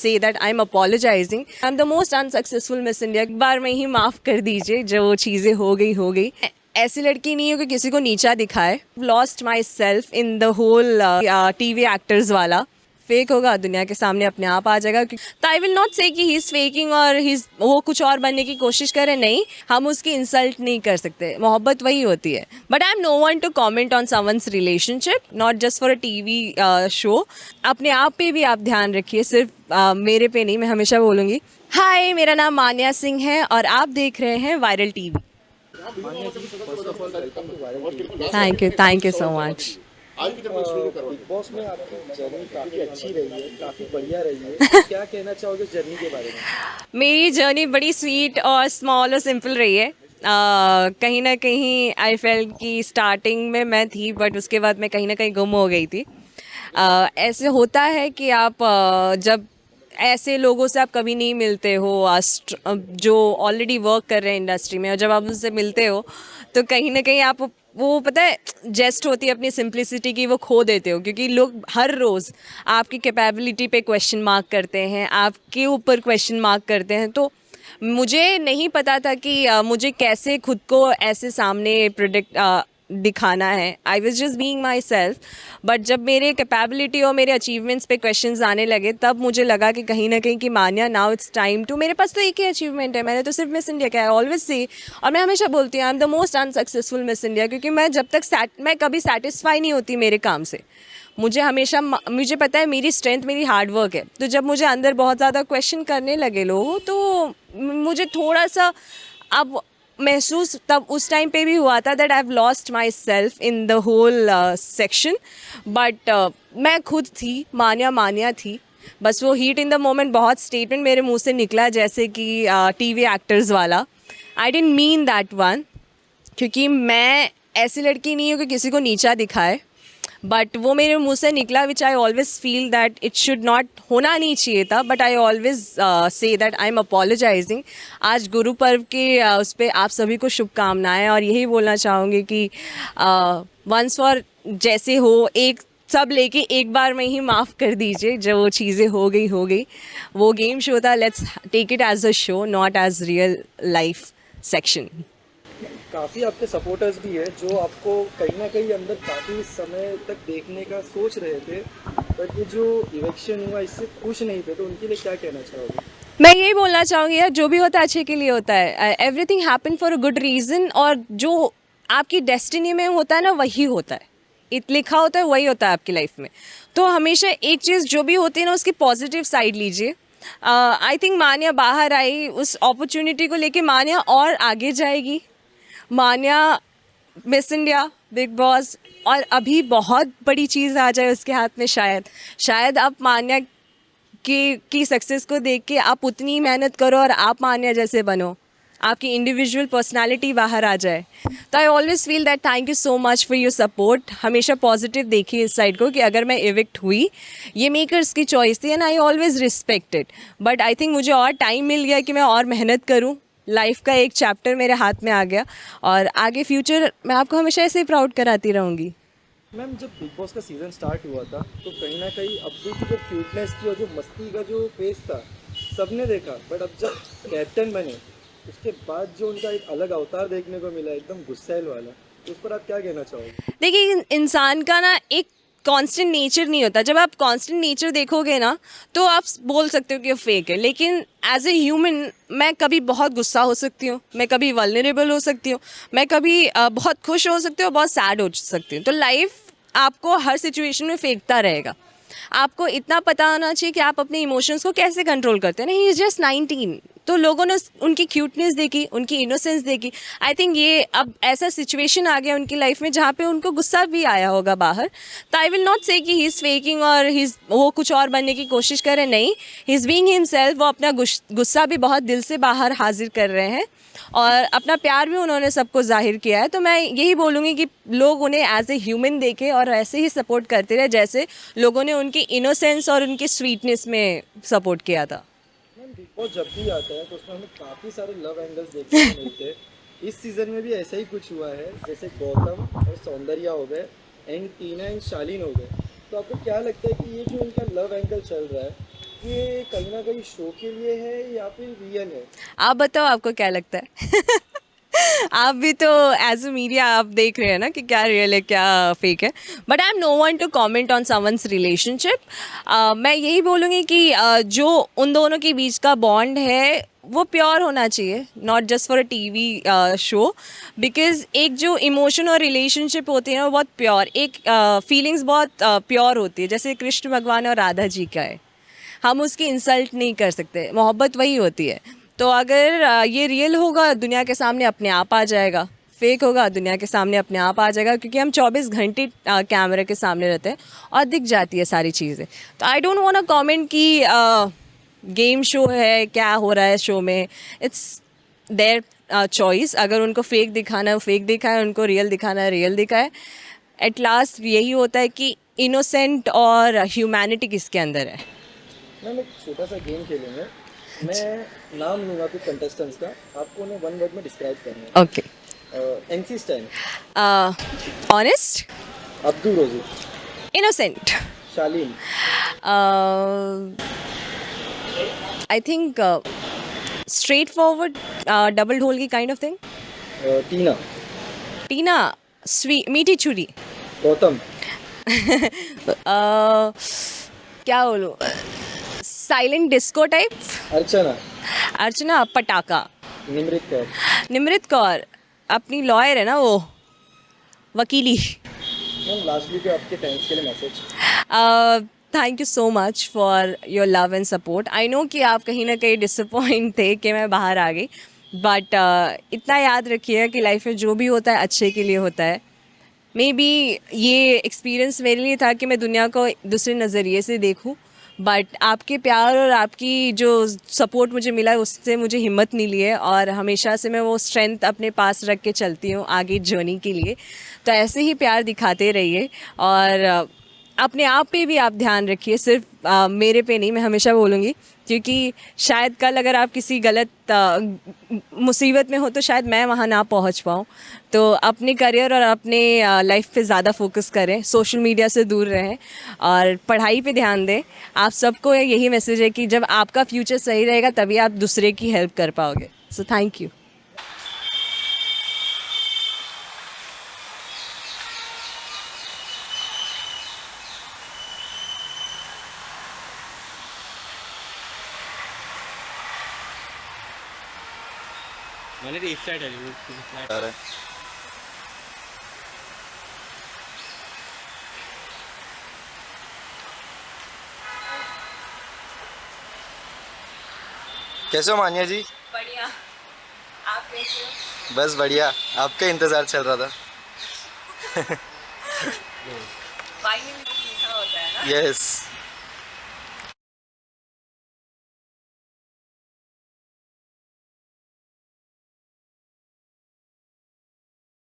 say that I'm apologizing. I'm the most unsuccessful Miss India. एक बार में ही माफ़ कर दीजिए, जो चीज़ें हो गई हो गई। ऐसी लड़की नहीं हो कि किसी को नीचा दिखाए। Lost myself in the whole TV actors वाला फेक होगा, दुनिया के सामने अपने आप आ जाएगा। तो आई विल नॉट से कि ही इज़ फेकिंग और वो कुछ और बनने की कोशिश करे, नहीं, हम उसकी इंसल्ट नहीं कर सकते। मोहब्बत वही होती है। But I am no one to comment on someone's relationship, not just for a TV show. अपने आप पे भी आप ध्यान रखिए, सिर्फ मेरे पे नहीं। मैं हमेशा बोलूँगी। हाय, मेरा नाम मान्या सिंह है और आप देख रहे हैं viral TV. Thank you so much. आज की जब बिग बॉस में आपकी जर्नी काफ़ी अच्छी रही है, काफ़ी बढ़िया रही है। क्या कहना चाहोगे इस जर्नी के बारे में? मेरी जर्नी बड़ी स्वीट और स्मॉल और सिंपल रही है। कहीं ना कहीं आई फेल्ट कि स्टार्टिंग में मैं थी, बट उसके बाद मैं कहीं ना कहीं गुम हो गई थी। ऐसे होता है कि आप जब ऐसे लोगों से आप कभी नहीं मिलते हो जो ऑलरेडी वर्क कर रहे हैं इंडस्ट्री में, और जब आप उनसे मिलते हो तो कहीं ना कहीं आप वो पता है जेस्ट होती है अपनी सिंप्लिसिटी की, वो खो देते हो, क्योंकि लोग हर रोज़ आपकी कैपेबिलिटी पे क्वेश्चन मार्क करते हैं, आपके ऊपर क्वेश्चन मार्क करते हैं। तो मुझे नहीं पता था कि मुझे कैसे खुद को ऐसे सामने प्रोडक्ट दिखाना है। I was just being my self. But जब मेरे कैपेबिलिटी और मेरे अचीवमेंट्स पे क्वेश्चंस आने लगे, तब मुझे लगा कि कहीं ना कहीं कि मान्या, नाउ इट्स टाइम टू। मेरे पास तो एक ही अचीवमेंट है, मैंने तो सिर्फ मिस इंडिया का है, ऑलवेज से। और मैं हमेशा बोलती हूँ I am the most unsuccessful miss India, क्योंकि मैं जब तक मैं कभी सेटिस्फाई नहीं होती मेरे काम से। मुझे हमेशा मुझे पता है मेरी स्ट्रेंथ मेरी हार्ड वर्क है। तो जब मुझे अंदर बहुत ज़्यादा क्वेश्चन करने लगे लोग, तो मुझे थोड़ा सा अब महसूस तब उस टाइम पे भी हुआ था that I have lost myself in the whole section. But मैं खुद थी, मान्या मान्या थी। बस वो हीट इन द मोमेंट, बहुत स्टेटमेंट मेरे मुंह से निकला जैसे कि टीवी एक्टर्स वाला। I didn't mean that one, क्योंकि मैं ऐसी लड़की नहीं हूँ कि किसी को नीचा दिखाए। बट वो मेरे मुंह से निकला, which I always feel that it should not होना नहीं चाहिए था। But I always say that I am apologizing. आज गुरु पर्व के उस पर आप सभी को शुभकामनाएं, और यही बोलना चाहूँगी कि वंस फॉर जैसे हो, एक सब लेके एक बार में ही माफ़ कर दीजिए, जो चीज़ें हो गई हो गई। वो गेम शो था, let's take it as a show, not as real life section. काफ़ी आपके सपोर्टर्स भी है जो आपको कहीं ना कहीं अंदर काफ़ी समय तक देखने का सोच रहे थे, बट ये जो इलेक्शन हुआ इससे खुश नहीं थे, तो उनके लिए क्या कहना चाहोगे? मैं यही बोलना चाहूँगी यार, जो भी होता है अच्छे के लिए होता है। Everything happen for a good reason, और जो आपकी डेस्टिनी में होता है ना, वही होता है। लिखा होता है, वही होता है आपकी लाइफ में। तो हमेशा एक चीज़ जो भी होती है ना, उसकी पॉजिटिव साइड लीजिए। आई थिंक मान्या बाहर आई उस अपॉर्चुनिटी को लेके, मान्या और आगे जाएगी। मान्या मिस इंडिया, बिग बॉस, और अभी बहुत बड़ी चीज़ आ जाए उसके हाथ में। शायद आप मान्या की सक्सेस को देख के आप उतनी मेहनत करो और आप मान्या जैसे बनो, आपकी इंडिविजुअल पर्सनालिटी बाहर आ जाए। तो आई always feel that thank you so much for your support. हमेशा पॉजिटिव देखिए इस साइड को, कि अगर मैं इविक्ट हुई, ये मेकर्स की चॉइस थी and I always respect it. But I think मुझे और टाइम मिल गया कि मैं और मेहनत करूँ। लाइफ का एक चैप्टर मेरे हाथ में आ गया, और आगे फ्यूचर मैं आपको हमेशा ऐसे ही प्राउड कराती रहूँगी। मैम, जब बिग बॉस का सीज़न स्टार्ट हुआ था तो कहीं ना कहीं अब्दुल की जो क्यूटनेस थी और जो मस्ती का जो फेस था सबने देखा, बट अब जब कैप्टन बने उसके बाद जो उनका एक अलग अवतार देखने को मिला, एकदम गुस्सैल वाला, तो उस पर आप क्या कहना चाहोगे? देखिए, इंसान का ना एक कांस्टेंट नेचर नहीं होता। जब आप कांस्टेंट नेचर देखोगे ना, तो आप बोल सकते हो कि वो फेक है। लेकिन एज ए ह्यूमन मैं कभी बहुत गुस्सा हो सकती हूँ, मैं कभी वल्नरेबल हो सकती हूँ, मैं कभी बहुत खुश हो सकती हूँ, बहुत सैड हो सकती हूँ। तो लाइफ आपको हर सिचुएशन में फेंकता रहेगा। आपको इतना पता होना चाहिए कि आप अपने इमोशंस को कैसे कंट्रोल करते हैं ना। He is just 19। तो लोगों ने उनकी क्यूटनेस देखी, उनकी इनोसेंस देखी। आई थिंक ये अब ऐसा सिचुएशन आ गया उनकी लाइफ में जहाँ पे उनको गुस्सा भी आया होगा बाहर। तो आई विल नॉट से कि ही इज़ फेकिंग और वो कुछ और बनने की कोशिश कर रहे, नहीं, ही इज़ बीइंग हिमसेल्फ। वो अपना गुस्सा भी बहुत दिल से बाहर हाजिर कर रहे हैं, और अपना प्यार भी उन्होंने सबको जाहिर किया है। तो मैं यही बोलूँगी कि लोग उन्हें एज ए ह्यूमन देखें और ऐसे ही सपोर्ट करते रहे जैसे लोगों ने उनकी इनोसेंस और उनकी स्वीटनेस में सपोर्ट किया था। मैम, बिग बॉस जब भी आता है तो उसमें हमें काफ़ी सारे लव एंगल्स देखने को मिलते हैं। इस सीज़न में भी ऐसा ही कुछ हुआ है, जैसे गौतम और सौंदर्या हो गए एंड टीना एंड शालीन हो गए। तो आपको क्या लगता है कि ये जो इनका लव एंगल चल रहा है, ये कहीं ना कहीं शो के लिए है या फिर रियल है? आप बताओ, आपको क्या लगता है? आप भी तो एज अ मीडिया आप देख रहे हैं ना कि क्या रियल है क्या फेक है. But I am no one to comment on someone's relationship. मैं यही बोलूँगी कि जो उन दोनों के बीच का बॉन्ड है वो प्योर होना चाहिए, not just for a TV show. Because एक जो इमोशन और रिलेशनशिप होती है ना वो बहुत प्योर, एक फीलिंग्स बहुत प्योर होती है. जैसे कृष्ण भगवान और राधा जी का है, हम उसकी इंसल्ट नहीं कर सकते. मोहब्बत वही होती है. तो अगर ये रियल होगा दुनिया के सामने अपने आप आ जाएगा, फेक होगा दुनिया के सामने अपने आप आ जाएगा, क्योंकि हम 24 घंटे कैमरे के सामने रहते हैं और दिख जाती है सारी चीज़ें. तो I don't want to comment कि गेम शो है क्या हो रहा है शो में. It's their choice. अगर उनको फेक दिखाना है वो फेक दिखाए, उनको रियल दिखाना है रियल दिखाए. एट लास्ट यही होता है कि इनोसेंट और ह्यूमैनिटी किसके अंदर है. मैम एक छोटा सा गेम खेलेंगे. मैं नाम लूँगा कुछ कंटेस्टेंट्स का, आपको उन्हें वन वर्ड में डिस्क्राइब करना है. ओके. एनसी स्टैन. Honest. Abdu Rozik. Innocent. Shalin. I think straight forward, double ढोल की kind of thing. Tina. Tina sweet मीठी छुरी. गौतम. क्या बोलूँ, silent disco type. Archana. Archana पटाखा. निमृत कौर. निमृत कौर अपनी लॉयर है ना वो, वकीली. मैम लास्टली पे आपके फैंस के लिए message. Thank you so much for your love and support. I know कि आप कहीं ना कहीं डिसअपॉइंट थे कि मैं बाहर आ गई, बट इतना याद रखिएगा कि लाइफ में जो भी होता है अच्छे के लिए होता है. मे बी ये एक्सपीरियंस मेरे लिए था कि मैं दुनिया को दूसरे नज़रिए से देखूं, बट आपके प्यार और आपकी जो सपोर्ट मुझे मिला है उससे मुझे हिम्मत मिली है, और हमेशा से मैं वो स्ट्रेंथ अपने पास रख के चलती हूँ आगे जर्नी के लिए. तो ऐसे ही प्यार दिखाते रहिए, और अपने आप पे भी आप ध्यान रखिए, सिर्फ मेरे पे नहीं. मैं हमेशा बोलूँगी क्योंकि शायद कल अगर आप किसी गलत मुसीबत में हो तो शायद मैं वहाँ ना पहुँच पाऊँ. तो अपने करियर और अपने लाइफ पे ज़्यादा फोकस करें, सोशल मीडिया से दूर रहें और पढ़ाई पे ध्यान दें. आप सबको यही मैसेज है कि जब आपका फ्यूचर सही रहेगा तभी आप दूसरे की हेल्प कर पाओगे. So thank you. मैंने तो इस साइड है. अरे कैसे हो मान्या जी? बढ़िया. आप कैसे हो? बस बढ़िया, आपका इंतज़ार चल रहा था. फाइनली लिखा होता है ना. यस.